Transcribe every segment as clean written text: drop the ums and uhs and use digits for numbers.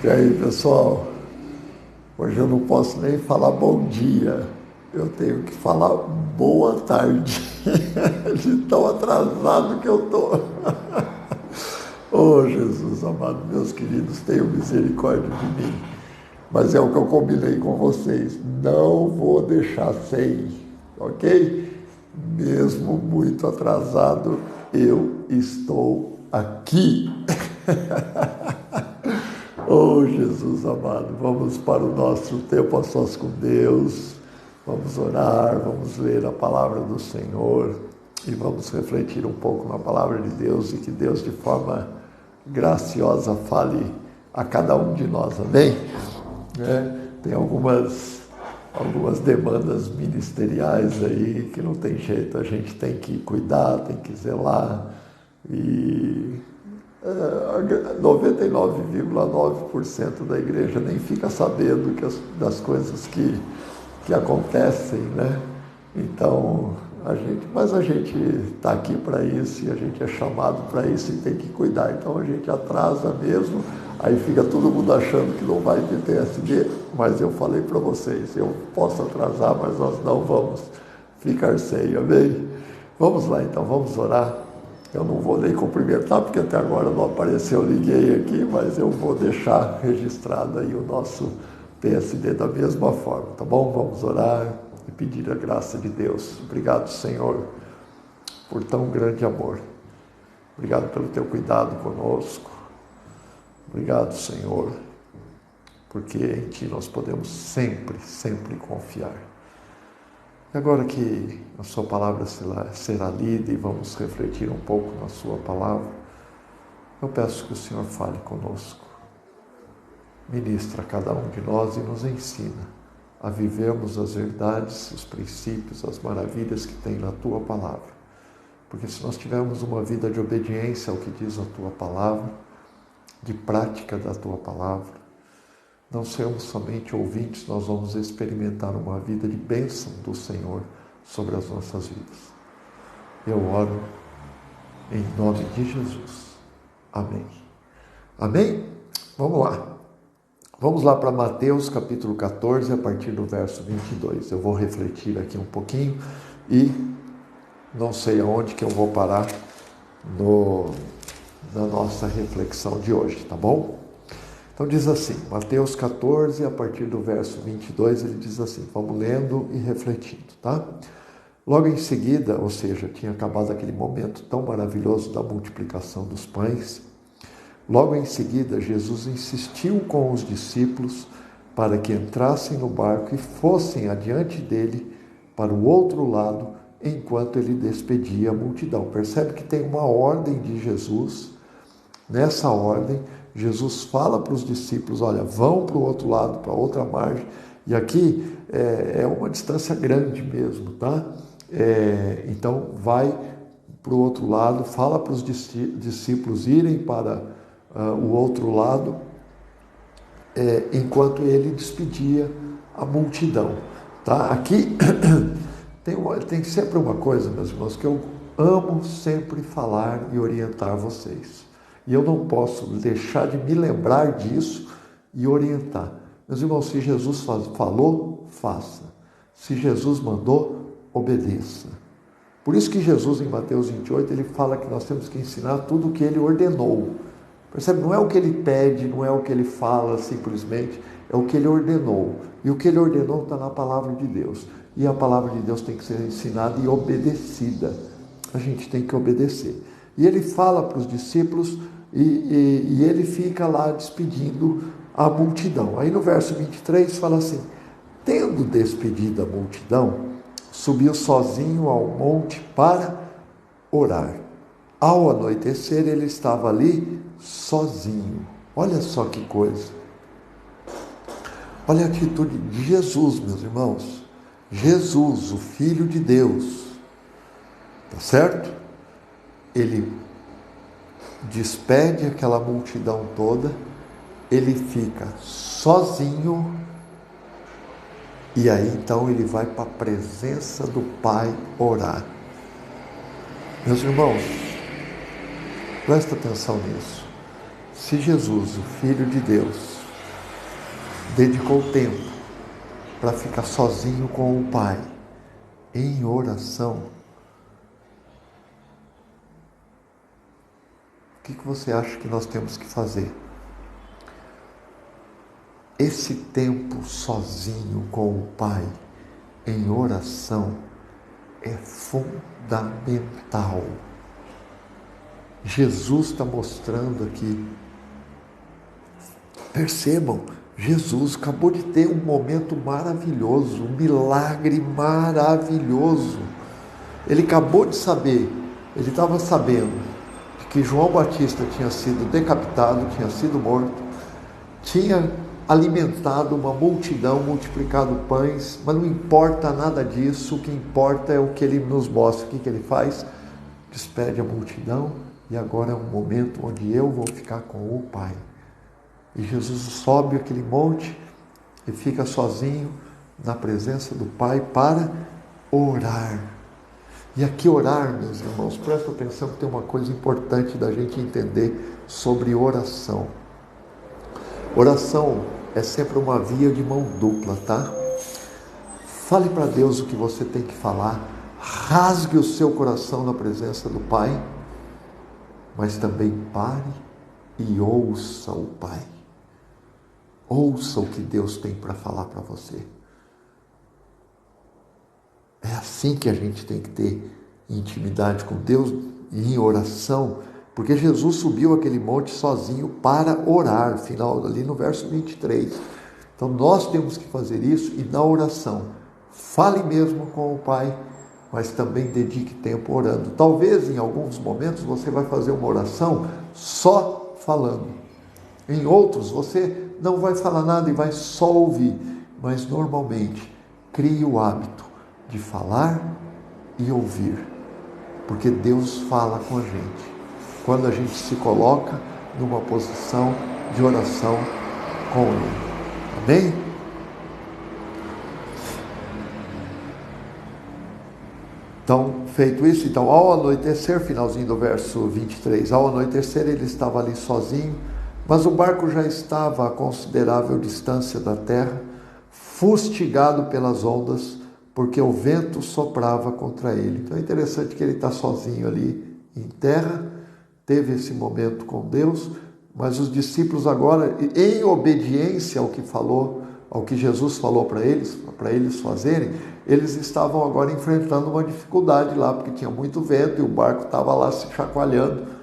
E aí, pessoal, hoje eu não posso nem falar bom dia, eu tenho que falar boa tarde, de tão atrasado que eu estou. Oh, Jesus amado, meus queridos, tenham misericórdia de mim. Mas é o que eu combinei com vocês, não vou deixar sem, ok? Mesmo muito atrasado, eu estou aqui. Oh, Jesus amado, vamos para o nosso tempo a sós com Deus, vamos orar, vamos ler a palavra do Senhor e vamos refletir um pouco na palavra de Deus e que Deus de forma graciosa fale a cada um de nós, amém? Tem algumas demandas ministeriais aí que não tem jeito, a gente tem que cuidar, tem que zelar e 99,9% da igreja nem fica sabendo das coisas que acontecem, né? Então, mas a gente está aqui para isso e a gente é chamado para isso e tem que cuidar. Então a gente atrasa mesmo, aí fica todo mundo achando que não vai ter TSD, mas eu falei para vocês, eu posso atrasar, mas nós não vamos ficar sem, amém? Vamos lá então, vamos orar. Eu não vou nem cumprimentar, porque até agora não apareceu ninguém aqui, mas eu vou deixar registrado aí o nosso TSD da mesma forma, tá bom? Vamos orar e pedir a graça de Deus. Obrigado, Senhor, por tão grande amor. Obrigado pelo teu cuidado conosco. Obrigado, Senhor, porque em Ti nós podemos sempre, sempre confiar. E agora que a sua palavra será lida e vamos refletir um pouco na sua palavra, eu peço que o Senhor fale conosco, ministra a cada um de nós e nos ensina a vivermos as verdades, os princípios, as maravilhas que tem na tua palavra. Porque se nós tivermos uma vida de obediência ao que diz a tua palavra, de prática da tua palavra, não sermos somente ouvintes, nós vamos experimentar uma vida de bênção do Senhor sobre as nossas vidas. Eu oro em nome de Jesus. Amém. Amém? Vamos lá. Vamos lá para Mateus capítulo 14, a partir do verso 22. Eu vou refletir aqui um pouquinho e não sei aonde que eu vou parar na nossa reflexão de hoje, tá bom? Então diz assim, Mateus 14, a partir do verso 22, ele diz assim, vamos lendo e refletindo, tá? Logo em seguida, ou seja, tinha acabado aquele momento tão maravilhoso da multiplicação dos pães, logo em seguida Jesus insistiu com os discípulos para que entrassem no barco e fossem adiante dele para o outro lado, enquanto ele despedia a multidão. Percebe que tem uma ordem de Jesus. Nessa ordem, Jesus fala para os discípulos, olha, vão para o outro lado, para a outra margem, e aqui é uma distância grande mesmo, tá? Então, vai para o outro lado, fala para os discípulos irem para o outro lado, enquanto ele despedia a multidão, tá? Aqui tem sempre uma coisa, meus irmãos, que eu amo sempre falar e orientar vocês. E eu não posso deixar de me lembrar disso e orientar. Meus irmãos, se Jesus falou, faça. Se Jesus mandou, obedeça. Por isso que Jesus, em Mateus 28, ele fala que nós temos que ensinar tudo o que ele ordenou. Percebe? Não é o que ele pede, não é o que ele fala simplesmente, é o que ele ordenou. E o que ele ordenou está na palavra de Deus. E a palavra de Deus tem que ser ensinada e obedecida. A gente tem que obedecer. E ele fala para os discípulos e ele fica lá despedindo a multidão. Aí no verso 23 fala assim, tendo despedido a multidão, subiu sozinho ao monte para orar. Ao anoitecer ele estava ali sozinho. Olha só que coisa. Olha a atitude de Jesus, meus irmãos. Jesus, o Filho de Deus. Tá certo? Ele despede aquela multidão toda, ele fica sozinho e aí então ele vai para a presença do Pai orar. Meus irmãos, presta atenção nisso. Se Jesus, o Filho de Deus, dedicou tempo para ficar sozinho com o Pai, em oração, o que você acha que nós temos que fazer? Esse tempo sozinho com o Pai, em oração, é fundamental. Jesus está mostrando aqui. Percebam, Jesus acabou de ter um momento maravilhoso, um milagre maravilhoso. Ele acabou de saber, ele estava sabendo que João Batista tinha sido decapitado, tinha sido morto, tinha alimentado uma multidão, multiplicado pães, mas não importa nada disso, o que importa é o que ele nos mostra. O que ele faz? Despede a multidão e agora é um momento onde eu vou ficar com o Pai. E Jesus sobe aquele monte e fica sozinho na presença do Pai para orar. E aqui orar, meus irmãos, presta atenção que tem uma coisa importante da gente entender sobre oração. Oração é sempre uma via de mão dupla, tá? Fale para Deus o que você tem que falar, rasgue o seu coração na presença do Pai, mas também pare e ouça o Pai. Ouça o que Deus tem para falar para você. É assim que a gente tem que ter intimidade com Deus e em oração, porque Jesus subiu aquele monte sozinho para orar, final ali no verso 23. Então nós temos que fazer isso e na oração, fale mesmo com o Pai, mas também dedique tempo orando. Talvez em alguns momentos você vai fazer uma oração só falando. Em outros você não vai falar nada e vai só ouvir, mas normalmente crie o hábito de falar e ouvir, porque Deus fala com a gente quando a gente se coloca numa posição de oração com Ele. Amém? Então, feito isso, então, ao anoitecer, finalzinho do verso 23, ao anoitecer ele estava ali sozinho, mas o barco já estava a considerável distância da terra, fustigado pelas ondas, porque o vento soprava contra ele. Então é interessante que ele está sozinho ali em terra, teve esse momento com Deus, mas os discípulos agora, em obediência ao que falou, ao que Jesus falou para eles fazerem, eles estavam agora enfrentando uma dificuldade lá, porque tinha muito vento e o barco estava lá se chacoalhando.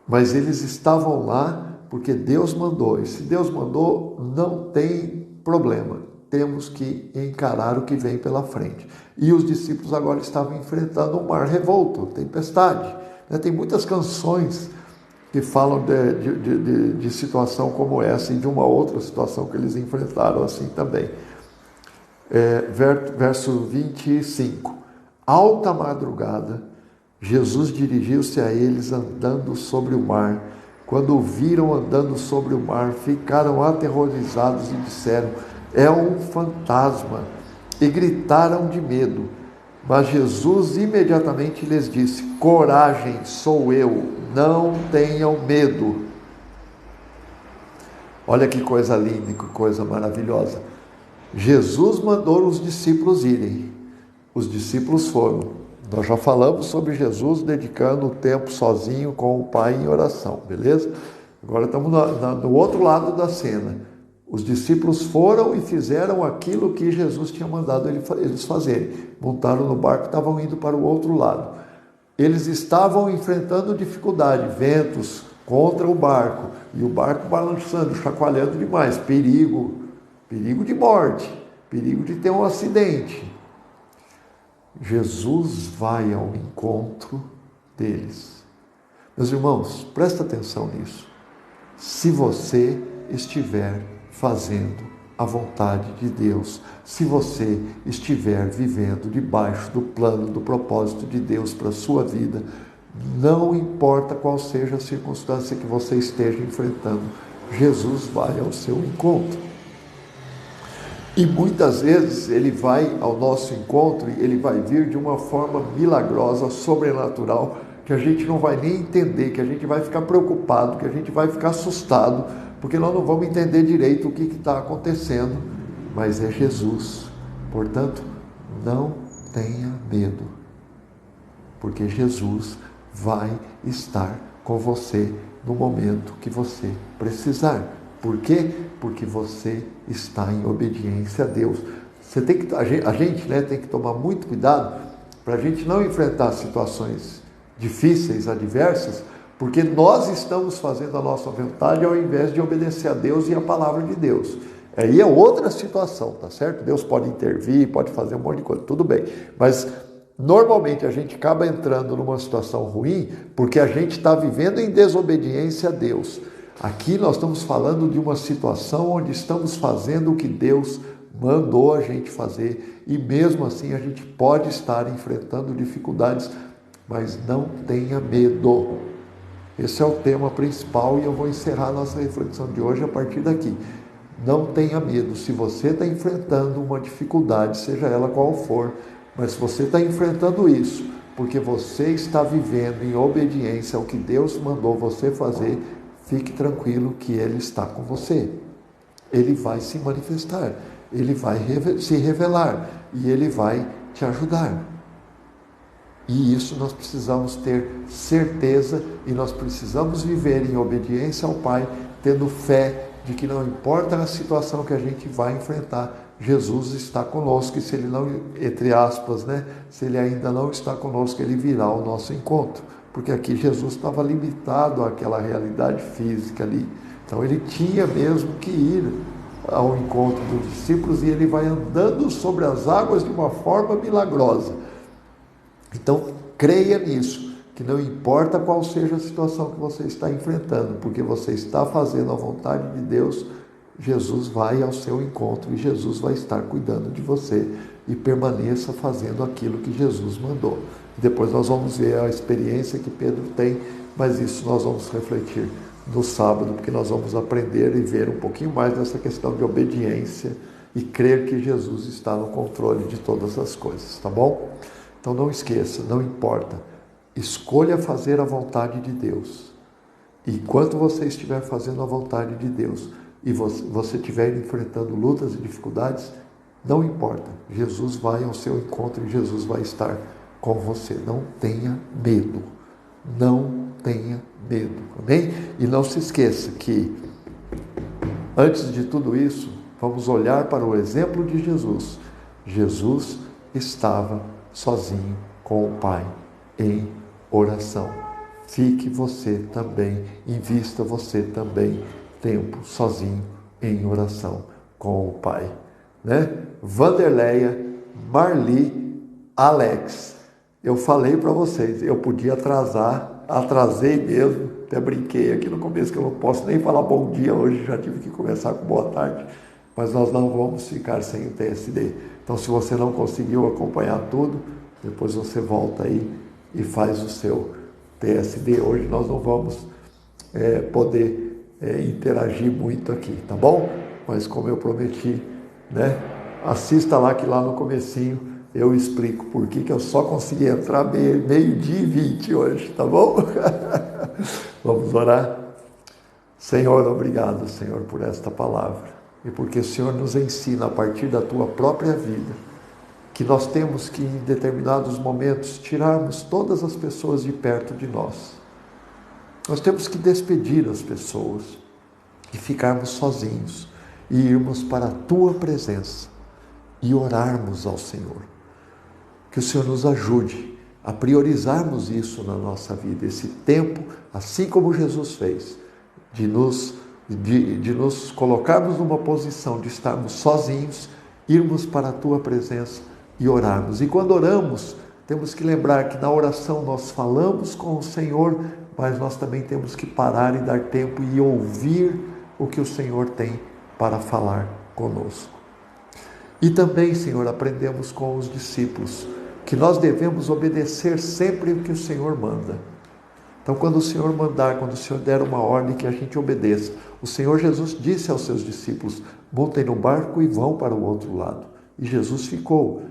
Mas eles estavam lá porque Deus mandou, e se Deus mandou, não tem problema. Temos que encarar o que vem pela frente. E os discípulos agora estavam enfrentando um mar revolto, tempestade. Tem muitas canções que falam de situação como essa e de uma outra situação que eles enfrentaram assim também. Verso 25. Alta madrugada, Jesus dirigiu-se a eles andando sobre o mar. Quando o viram andando sobre o mar, ficaram aterrorizados e disseram: é um fantasma, e gritaram de medo. Mas Jesus imediatamente lhes disse: coragem, sou eu, não tenham medo. Olha que coisa linda, que coisa maravilhosa. Jesus mandou os discípulos irem. Os discípulos foram. Nós já falamos sobre Jesus dedicando o tempo sozinho com o Pai em oração, beleza? Agora estamos no outro lado da cena. Os discípulos foram e fizeram aquilo que Jesus tinha mandado eles fazerem. Montaram no barco e estavam indo para o outro lado. Eles estavam enfrentando dificuldade, ventos contra o barco. E o barco balançando, chacoalhando demais. Perigo de morte, perigo de ter um acidente. Jesus vai ao encontro deles. Meus irmãos, presta atenção nisso. Se você estiver fazendo a vontade de Deus, se você estiver vivendo debaixo do plano, do propósito de Deus para a sua vida, não importa qual seja a circunstância que você esteja enfrentando, Jesus vai ao seu encontro. E muitas vezes ele vai ao nosso encontro e ele vai vir de uma forma milagrosa, sobrenatural, que a gente não vai nem entender, que a gente vai ficar preocupado, que a gente vai ficar assustado, porque nós não vamos entender direito o que está acontecendo, mas é Jesus. Portanto, não tenha medo, porque Jesus vai estar com você no momento que você precisar. Por quê? Porque você está em obediência a Deus. A gente tem que tomar muito cuidado para a gente não enfrentar situações difíceis, adversas, porque nós estamos fazendo a nossa vontade ao invés de obedecer a Deus e a palavra de Deus. Aí é outra situação, tá certo? Deus pode intervir, pode fazer um monte de coisa, tudo bem. Mas normalmente a gente acaba entrando numa situação ruim porque a gente está vivendo em desobediência a Deus. Aqui nós estamos falando de uma situação onde estamos fazendo o que Deus mandou a gente fazer e mesmo assim a gente pode estar enfrentando dificuldades, mas não tenha medo. Esse é o tema principal e eu vou encerrar a nossa reflexão de hoje a partir daqui. Não tenha medo. Se você está enfrentando uma dificuldade, seja ela qual for, mas se você está enfrentando isso porque você está vivendo em obediência ao que Deus mandou você fazer, fique tranquilo que Ele está com você. Ele vai se manifestar, Ele vai se revelar e Ele vai te ajudar. E isso nós precisamos ter certeza e nós precisamos viver em obediência ao Pai, tendo fé de que não importa a situação que a gente vai enfrentar, Jesus está conosco, e se Ele não, entre aspas, se Ele ainda não está conosco, Ele virá ao nosso encontro, porque aqui Jesus estava limitado àquela realidade física ali, então Ele tinha mesmo que ir ao encontro dos discípulos e Ele vai andando sobre as águas de uma forma milagrosa. Então creia nisso, que não importa qual seja a situação que você está enfrentando, porque você está fazendo a vontade de Deus, Jesus vai ao seu encontro e Jesus vai estar cuidando de você, e permaneça fazendo aquilo que Jesus mandou. Depois nós vamos ver a experiência que Pedro tem, mas isso nós vamos refletir no sábado, porque nós vamos aprender e ver um pouquinho mais dessa questão de obediência e crer que Jesus está no controle de todas as coisas, tá bom? Então não esqueça, não importa, escolha fazer a vontade de Deus. E enquanto você estiver fazendo a vontade de Deus e você estiver enfrentando lutas e dificuldades, não importa, Jesus vai ao seu encontro e Jesus vai estar com você. Não tenha medo, não tenha medo, amém? E não se esqueça que, antes de tudo isso, vamos olhar para o exemplo de Jesus. Jesus estava sozinho com o Pai em oração. Fique você também, invista você também tempo sozinho em oração com o Pai, Vanderleia, Marli, Alex, eu falei para vocês, eu podia atrasei mesmo, até brinquei aqui no começo que eu não posso nem falar bom dia hoje, já tive que começar com boa tarde, mas nós não vamos ficar sem o TSD. Então, se você não conseguiu acompanhar tudo, depois você volta aí e faz o seu TSD. Hoje nós não vamos poder interagir muito aqui, tá bom? Mas como eu prometi, assista lá que lá no comecinho eu explico por que eu só consegui entrar meio-dia e 20 hoje, tá bom? Vamos orar? Senhor, obrigado, Senhor, por esta palavra. E porque o Senhor nos ensina a partir da Tua própria vida, que nós temos que em determinados momentos tirarmos todas as pessoas de perto de nós. Nós temos que despedir as pessoas e ficarmos sozinhos e irmos para a Tua presença e orarmos ao Senhor. Que o Senhor nos ajude a priorizarmos isso na nossa vida, esse tempo, assim como Jesus fez, de nos colocarmos numa posição de estarmos sozinhos, irmos para a Tua presença e orarmos. E quando oramos, temos que lembrar que na oração nós falamos com o Senhor, mas nós também temos que parar e dar tempo e ouvir o que o Senhor tem para falar conosco. E também, Senhor, aprendemos com os discípulos que nós devemos obedecer sempre o que o Senhor manda. Então, quando o Senhor mandar, quando o Senhor der uma ordem, que a gente obedeça. O Senhor Jesus disse aos seus discípulos: montem no barco e vão para o outro lado. E Jesus ficou.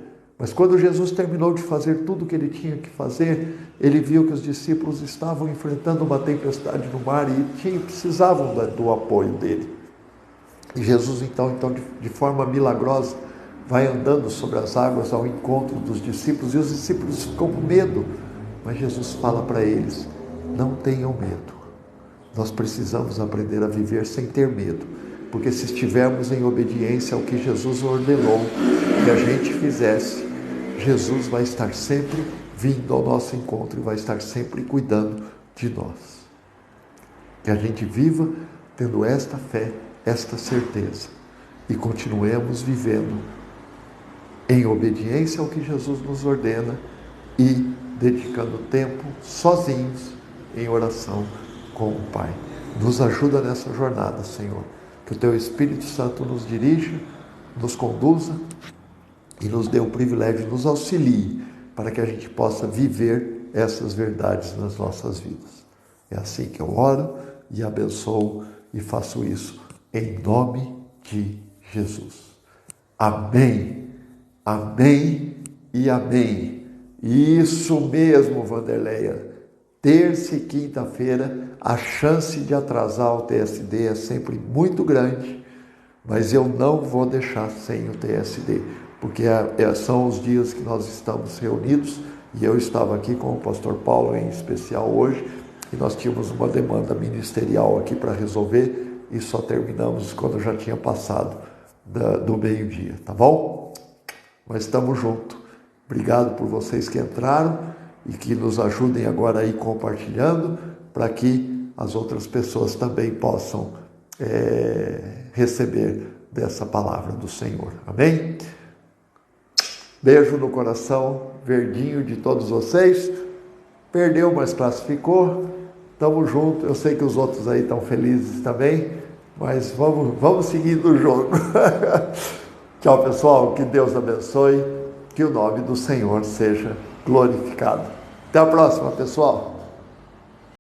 Mas quando Jesus terminou de fazer tudo o que ele tinha que fazer, ele viu que os discípulos estavam enfrentando uma tempestade no mar e precisavam do apoio dele. E Jesus, então de forma milagrosa, vai andando sobre as águas ao encontro dos discípulos, e os discípulos ficam com medo, mas Jesus fala para eles: não tenham medo. Nós precisamos aprender a viver sem ter medo, porque se estivermos em obediência ao que Jesus ordenou que a gente fizesse, Jesus vai estar sempre vindo ao nosso encontro e vai estar sempre cuidando de nós. Que a gente viva tendo esta fé, esta certeza, e continuemos vivendo em obediência ao que Jesus nos ordena e dedicando tempo sozinhos em oração com o Pai. Nos ajuda nessa jornada, Senhor. Que o Teu Espírito Santo nos dirija, nos conduza e nos dê o privilégio, nos auxilie para que a gente possa viver essas verdades nas nossas vidas. É assim que eu oro e abençoo e faço isso em nome de Jesus. Amém, amém e amém. Isso mesmo, Vanderleia. Terça e quinta-feira, a chance de atrasar o TSD é sempre muito grande, mas eu não vou deixar sem o TSD, porque são os dias que nós estamos reunidos, e eu estava aqui com o pastor Paulo em especial hoje, e nós tínhamos uma demanda ministerial aqui para resolver, e só terminamos quando já tinha passado do meio-dia, tá bom? Mas estamos juntos. Obrigado por vocês que entraram e que nos ajudem agora aí compartilhando, para que as outras pessoas também possam receber dessa palavra do Senhor. Amém? Beijo no coração verdinho de todos vocês. Perdeu, mas classificou. Tamo junto. Eu sei que os outros aí estão felizes também, mas vamos seguindo o jogo. Tchau, pessoal. Que Deus abençoe. Que o nome do Senhor seja glorificado. Até a próxima, pessoal.